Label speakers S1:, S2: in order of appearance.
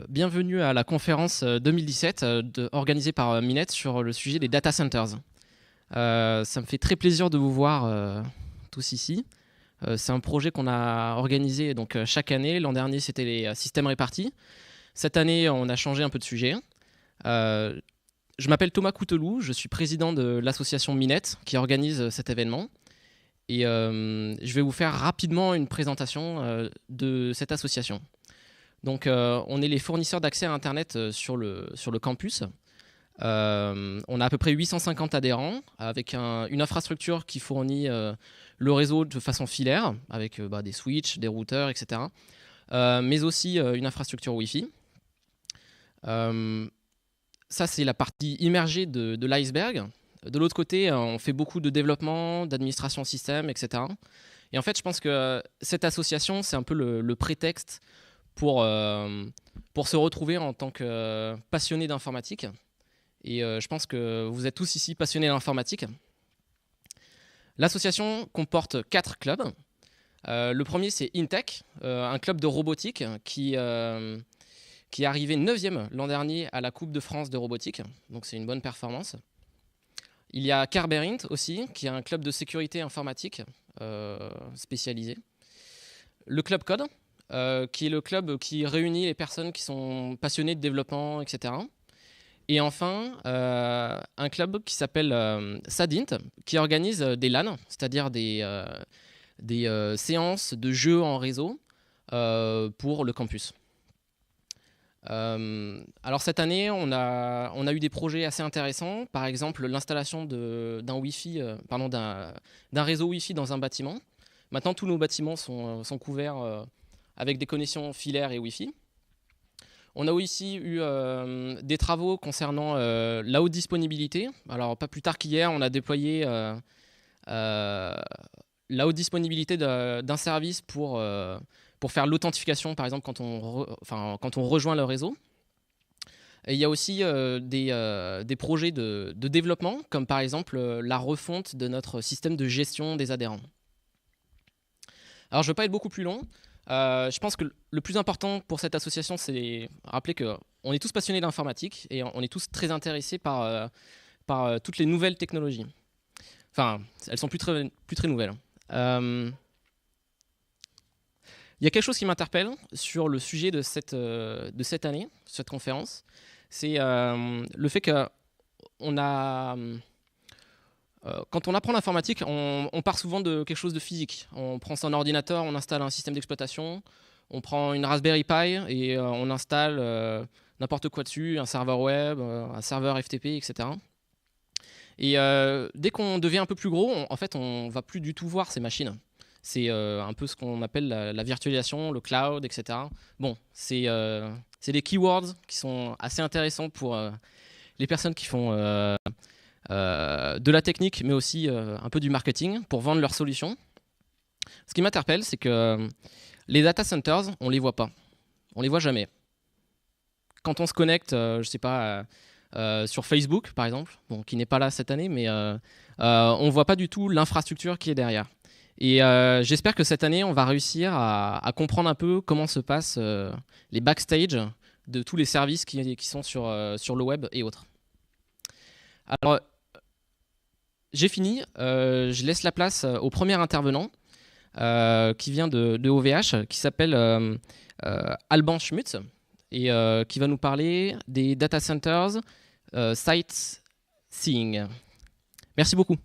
S1: Bienvenue à la conférence 2017 organisée par Minet sur le sujet des data centers. Ça me fait très plaisir de vous voir tous ici. C'est un projet qu'on a organisé donc, chaque année. L'an dernier, c'était les systèmes répartis. Cette année, on a changé un peu de sujet. Je m'appelle Thomas Couteloup, je suis président de l'association Minet qui organise cet événement. Et je vais vous faire rapidement une présentation de cette association. Donc, on est les fournisseurs d'accès à Internet sur le campus. On a à peu près 850 adhérents avec une infrastructure qui fournit le réseau de façon filaire avec des switches, des routeurs, etc. Mais aussi une infrastructure Wi-Fi. Ça, c'est la partie immergée de l'iceberg. De l'autre côté, on fait beaucoup de développement, d'administration système, etc. Et en fait, je pense que cette association, c'est un peu le prétexte pour se retrouver en tant que passionné d'informatique. Et je pense que vous êtes tous ici passionnés d'informatique. L'association comporte 4 clubs. Le premier, c'est InTech, un club de robotique qui est arrivé 9e l'an dernier à la Coupe de France de robotique. Donc c'est une bonne performance. Il y a Kerberint aussi, qui est un club de sécurité informatique spécialisé. Le Club Code, qui est le club qui réunit les personnes qui sont passionnées de développement, etc. Et enfin, un club qui s'appelle SADINT, qui organise des LAN, c'est-à-dire des séances de jeux en réseau pour le campus. Alors cette année, on a eu des projets assez intéressants. Par exemple, l'installation d'un réseau Wi-Fi dans un bâtiment. Maintenant, tous nos bâtiments sont couverts avec des connexions filaires et Wi-Fi. On a aussi eu des travaux concernant la haute disponibilité. Alors, pas plus tard qu'hier, on a déployé la haute disponibilité d'un service pour faire l'authentification, par exemple, quand on rejoint le réseau. Et il y a aussi des projets de développement, comme par exemple la refonte de notre système de gestion des adhérents. Alors, je ne vais pas être beaucoup plus long. Je pense que le plus important pour cette association, c'est rappeler qu'on est tous passionnés d'informatique et on est tous très intéressés par toutes les nouvelles technologies. Enfin, elles sont plus très nouvelles. Il y a quelque chose qui m'interpelle sur le sujet de cette année, cette conférence. C'est le fait que quand on apprend l'informatique, on part souvent de quelque chose de physique. On prend son ordinateur, on installe un système d'exploitation, on prend une Raspberry Pi et on installe n'importe quoi dessus, un serveur web, un serveur FTP, etc. Et dès qu'on devient un peu plus gros, en fait, on ne va plus du tout voir ces machines. C'est un peu ce qu'on appelle la virtualisation, le cloud, etc. Bon, c'est des keywords qui sont assez intéressants pour les personnes qui font de la technique, mais aussi un peu du marketing pour vendre leurs solutions. Ce qui m'interpelle, c'est que les data centers, on ne les voit pas. On ne les voit jamais. Quand on se connecte, je ne sais pas, sur Facebook, par exemple, bon, qui n'est pas là cette année, mais on ne voit pas du tout l'infrastructure qui est derrière. Et j'espère que cette année, on va réussir à comprendre un peu comment se passent les backstage de tous les services qui sont sur le web et autres. Alors, j'ai fini. Je laisse la place au premier intervenant qui vient de OVH, qui s'appelle Alban Schmutz, et qui va nous parler des data centers sightseeing. Merci beaucoup.